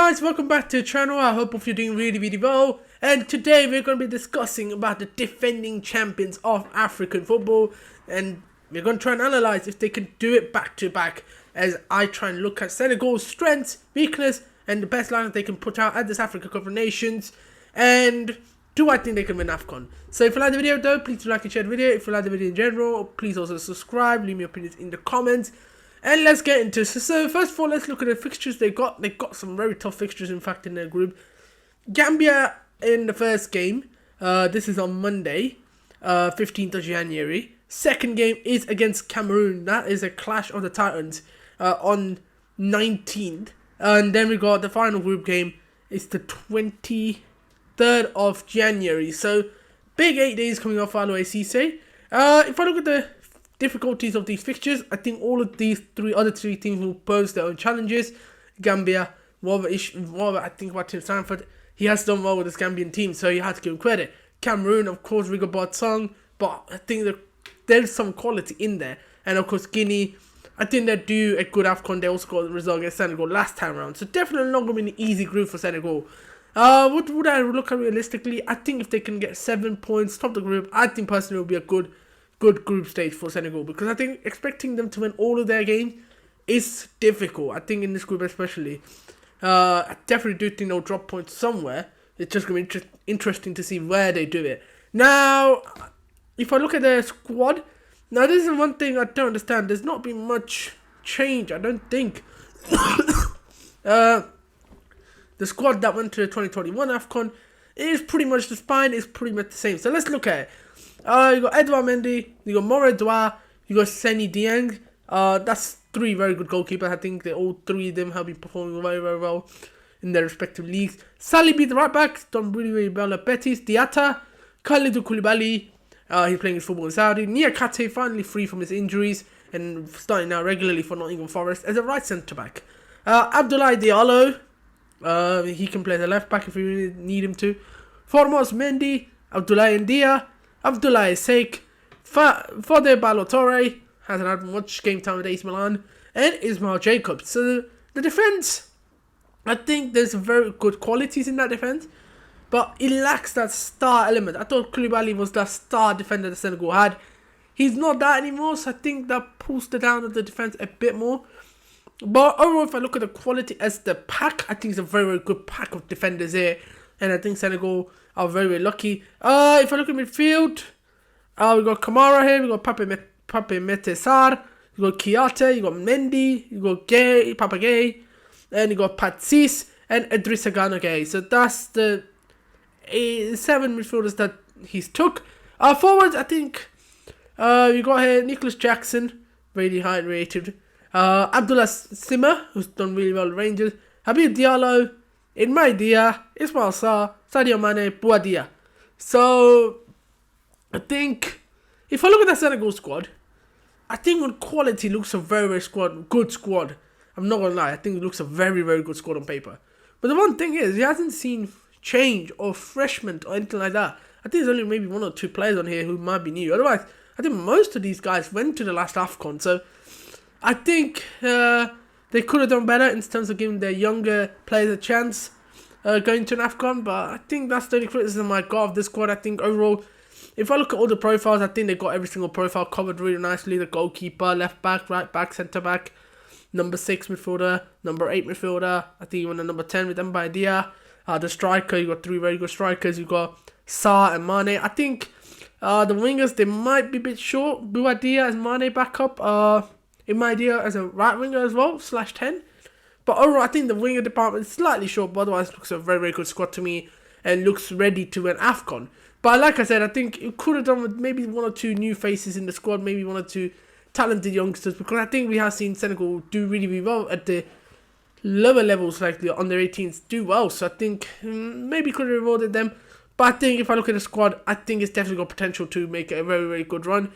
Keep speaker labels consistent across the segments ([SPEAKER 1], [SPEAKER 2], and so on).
[SPEAKER 1] guys, welcome back to the channel. I hope you're doing really well, and today we're going to be discussing about the defending champions of African football, and we're going to try and analyze if they can do it back to back, as I try and look at Senegal's strengths, weakness, and the best lineup they can put out at this Africa Cup of Nations, and do I think they can win AFCON. So if you like the video though, please do like and share the video. If you like the video in general, please also subscribe, leave me your opinions in the comments. And let's get into it. So first of all, let's look at the fixtures they got. They got some very tough fixtures, in fact, in their group. Gambia in the first game. This is on Monday, 15th of January. Second game is against Cameroon. That is a clash of the Titans on 19th. And then we got the final group game. It's the 23rd of January. So big 8 days coming off Aloe Cisse. If I look at the difficulties of these fixtures, I think all of these other three teams will pose their own challenges. Gambia, whatever I think about Tim Sanford, he has done well with this Gambian team, so you have to give him credit. Cameroon, of course, Rigobert Song, but I think that there's some quality in there. And of course, Guinea, I think they do a good AFCON. They also got the result against Senegal last time around, so definitely not going to be an easy group for Senegal. What would I look at realistically? I think if they can get 7 points, top the group, I think personally it will be a good group stage for Senegal, because I think expecting them to win all of their games is difficult. I think in this group especially, I definitely do think they'll drop points somewhere. It's just going to be interesting to see where they do it. Now, if I look at their squad, now this is one thing I don't understand. There's not been much change, I don't think. The squad that went to the 2021 AFCON is pretty much the spine, is pretty much the same. So let's look at it. You got Edouard Mendy, you got More Edouard, you got Seny Dieng. That's three very good goalkeepers. I think all three of them have been performing very well in their respective leagues. Salibi, the right back, done really well at Betis. Diatta, Khalidou Koulibaly, he's playing his football in Saudi. Niakate finally free from his injuries and starting now regularly for Nottingham Forest as a right centre back. Abdoulaye Diallo, he can play the left back if you really need him to. Formos Mendy, Abdoulaye Ndia, Abdoulaye Seck, Fode Ballo-Touré hasn't had much game time with AC Milan, and Ismail Jacobs. So the defence, I think there's very good qualities in that defence, but it lacks that star element. I thought Koulibaly was that star defender that Senegal had. He's not that anymore, so I think that pulls the down of the defence a bit more. But overall, if I look at the quality as the pack, I think it's a very good pack of defenders here, and I think Senegal are very lucky. If I look at midfield, we got Kamara here, we got Pape Mete Sarr, you got Kiate, you got Mendy, you got Papa Gay, and you got Patsis and Idrissa Gana Gay. So that's the 7 midfielders that he's took. Forwards, I think you got here Nicholas Jackson, really high rated. Abdullah Sima, who's done really well at Rangers. Habib Diallo, Inmai Dia, Ismail Sarr, Sadio Mane, Bouadia. So I think if I look at the Senegal squad, I think on quality looks a very good squad. I'm not gonna lie, I think it looks a very good squad on paper. But the one thing is, he hasn't seen change or refreshment or anything like that. I think there's only maybe 1 or 2 players on here who might be new. Otherwise, I think most of these guys went to the last AFCON. So I think they could have done better in terms of giving their younger players a chance going to an AFCON. But I think that's the only criticism I got of this squad. I think overall, if I look at all the profiles, I think they got every single profile covered really nicely. The goalkeeper, left back, right back, centre back, number 6 midfielder, number 8 midfielder. I think even the number 10 with Mbaye Dia. The striker, you got 3 very good strikers. You got Sarr and Mane. I think the wingers, they might be a bit short. Bouadia as Mane backup. Mbaye Dia as a right winger as well, /10. But overall, I think the winger department is slightly short, but otherwise it looks a very good squad to me and looks ready to win AFCON. But like I said, I think it could have done with maybe 1 or 2 new faces in the squad, maybe 1 or 2 talented youngsters, because I think we have seen Senegal do really well at the lower levels, like the under 18s do well. So I think maybe could have rewarded them. But I think if I look at the squad, I think it's definitely got potential to make a very good run.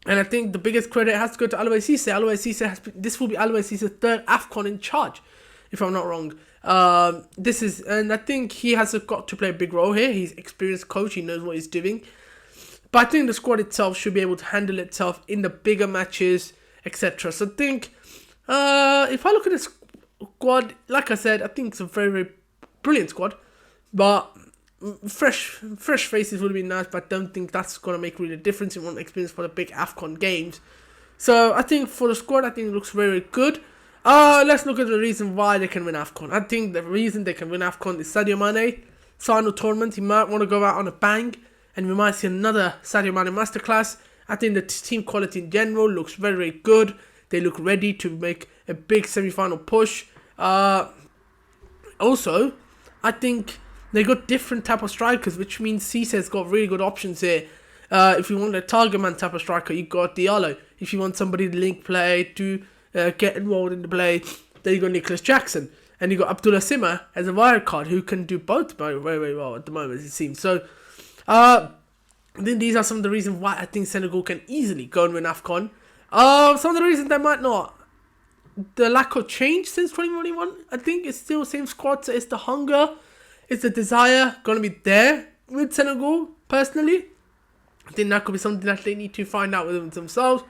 [SPEAKER 1] And I think the biggest credit has to go to Aloe Cisse. Aloe Cisse this will be Aloe Cisse's 3rd AFCON in charge, if I'm not wrong. And I think he has got to play a big role here. He's an experienced coach, he knows what he's doing. But I think the squad itself should be able to handle itself in the bigger matches, etc. So I think if I look at the squad, like I said, I think it's a very, very brilliant squad. But fresh faces would be nice, but I don't think that's going to make really a difference in one experience for the big AFCON games. So I think for the squad, I think it looks very, very good. Let's look at the reason why they can win AFCON. I think the reason they can win AFCON is Sadio Mane. Final tournament, he might want to go out on a bang, and we might see another Sadio Mane masterclass. I think the team quality in general looks very, very good. They look ready to make a big semi-final push. Also, I think they got different type of strikers, which means Cissé's got really good options here. If you want a target man type of striker, you got Diallo. If you want somebody to link play, to get involved in the play, then you got Nicholas Jackson. And you got Abdullah Sima as a wild card who can do both very, very well at the moment, it seems. So, I think these are some of the reasons why I think Senegal can easily go and win AFCON. Some of the reasons they might not. The lack of change since 2021. I think it's still the same squad. So it's the hunger, it's the desire going to be there with Senegal, personally. I think that could be something that they need to find out within themselves.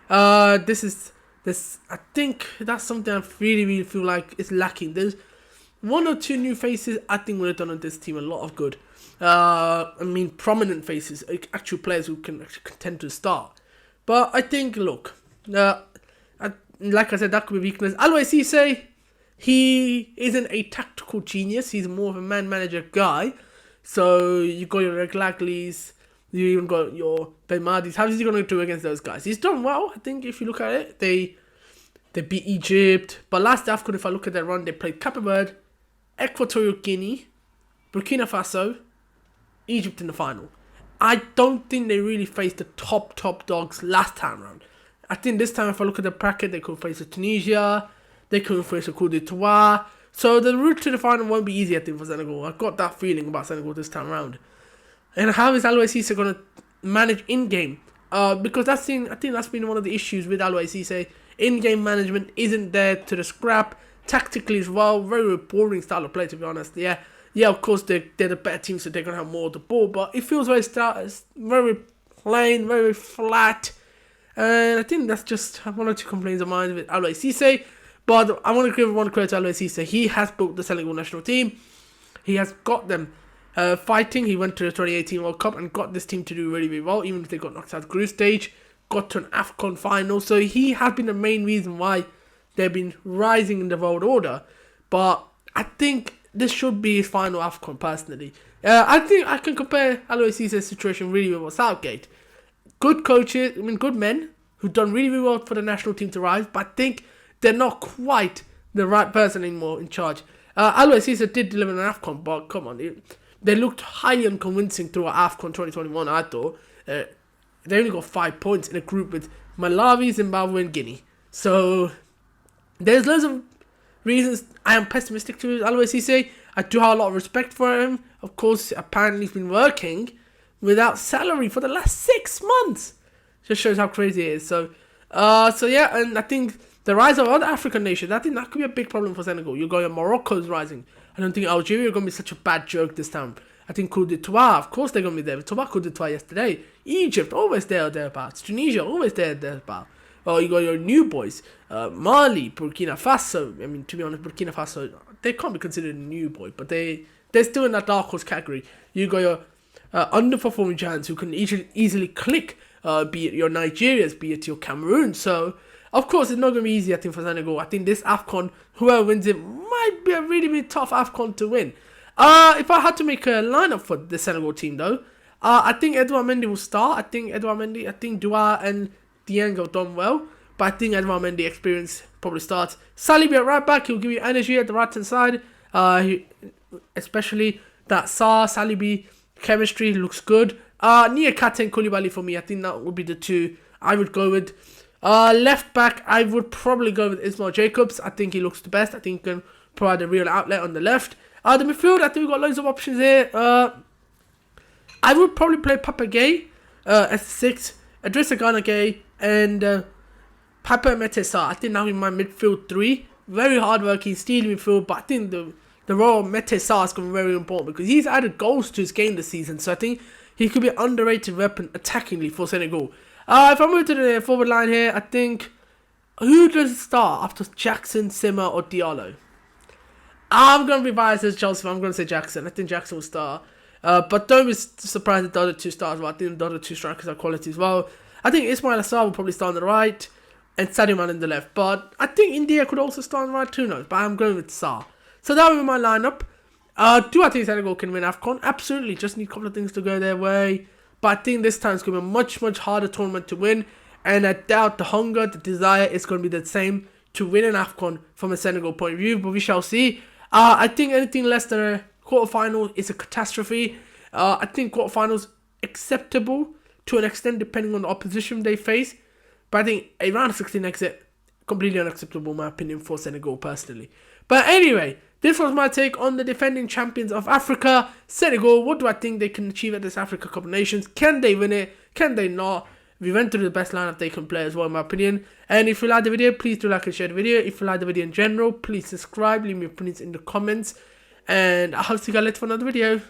[SPEAKER 1] I think that's something I really, really feel like is lacking. There's one or two new faces I think would have done on this team a lot of good. Prominent faces, actual players who can actually contend to start. But I think, look, like I said, that could be weakness. Aliou Cisse, he isn't a tactical genius. He's more of a man-manager guy. So you got your Reglaglies, you even got your Ben Madis. How is he going to do against those guys? He's done well, I think, if you look at it. They beat Egypt. But last AFCON, if I look at their run, they played Cape Verde, Equatorial Guinea, Burkina Faso, Egypt in the final. I don't think they really faced the top dogs last time around. I think this time, if I look at the bracket, they could face Tunisia, they could face a Côte d'Ivoire. So the route to the final won't be easy, I think, for Senegal. I've got that feeling about Senegal this time around. And how is Aliou Cisse going to manage in-game? Because I think that's been one of the issues with Aliou Cisse. In-game management isn't there to the scrap. Tactically as well, very boring style of play, to be honest. Yeah, of course, they're the better team, so they're going to have more of the ball. But it feels very plain, very flat. And I think that's just one or two complaints of mine with Aliou Cisse. But I want to give one credit to Aliou Cisse. He has built the Senegal national team. He has got them fighting. He went to the 2018 World Cup and got this team to do really, really well, even if they got knocked out group stage. Got to an AFCON final. So he has been the main reason why they've been rising in the world order. But I think this should be his final AFCON, personally. I think I can compare Aliou Cisse's situation really well with Southgate. Good coaches, good men who've done really, really well for the national team to rise, but I think they're not quite the right person anymore in charge. Aliou Cisse did deliver an AFCON, but come on, they looked highly unconvincing through AFCON 2021, I thought. They only got 5 points in a group with Malawi, Zimbabwe and Guinea. So there's loads of reasons I am pessimistic to Aliou Cisse. I do have a lot of respect for him. Of course, apparently he's been working without salary for the last 6 months. Just shows how crazy it is. So yeah, and I think the rise of other African nations, I think that could be a big problem for Senegal. You're going, Morocco's rising. I don't think Algeria are going to be such a bad joke this time. I think Côte d'Ivoire, of course they're going to be there. We talked about Côte d'Ivoire yesterday. Egypt, always there or thereabouts. Tunisia, always there or thereabouts. Oh, you got your new boys. Mali, Burkina Faso. I mean, to be honest, Burkina Faso, they can't be considered a new boy, but they're still in that dark horse category. You got your underperforming giants who can easily click, be it your Nigerias, be it your Cameroon. So, of course, it's not going to be easy, I think, for Senegal. I think this AFCON, whoever wins it, might be a really, really tough AFCON to win. If I had to make a lineup for the Senegal team, though, I think Edouard Mendy will start. I think Dua and Dieng have done well, but I think Edouard Mendy experience probably starts. Saliba at right back, he'll give you energy at the right hand side. Especially that Saliba chemistry looks good. Niakate and Koulibaly for me, I think that would be the two I would go with. Left back, I would probably go with Ismail Jacobs. I think he looks the best. I think he can provide a real outlet on the left. The midfield, I think we've got loads of options here. I would probably play Papa Gueye as 6, Idrissa Gana Gueye, and Papa Metesa. I think that would be my midfield 3. Very hard-working, steely midfield, but I think the role of Metesa is going to be very important because he's added goals to his game this season. So I think he could be an underrated weapon attackingly for Senegal. If I move to the forward line here, I think who does start after Jackson, Sima or Diallo? I'm going to be biased as Chelsea. I'm going to say Jackson. I think Jackson will start. But don't be surprised at the other two stars. Well, I think the other two strikers are quality as well. I think Ismail Assar will probably start on the right and Sadio Mane on the left. But I think India could also start on the right too. No, but I'm going with Sarr. So that will be my lineup. Do I think Senegal can win AFCON? Absolutely. Just need a couple of things to go their way. But I think this time it's going to be a much, much harder tournament to win. And I doubt the hunger, the desire is going to be the same to win an AFCON from a Senegal point of view. But we shall see. I think anything less than a quarterfinal is a catastrophe. I think quarterfinals acceptable to an extent depending on the opposition they face. But I think a round of 16 exit, completely unacceptable in my opinion for Senegal personally. But anyway, this was my take on the defending champions of Africa, Senegal. What do I think they can achieve at this Africa Cup of Nations? Can they win it? Can they not? We went through the best lineup they can play as well in my opinion. And if you like the video, please do like and share the video. If you like the video in general, please subscribe, leave me your opinions in the comments. And I hope to see you guys later for another video.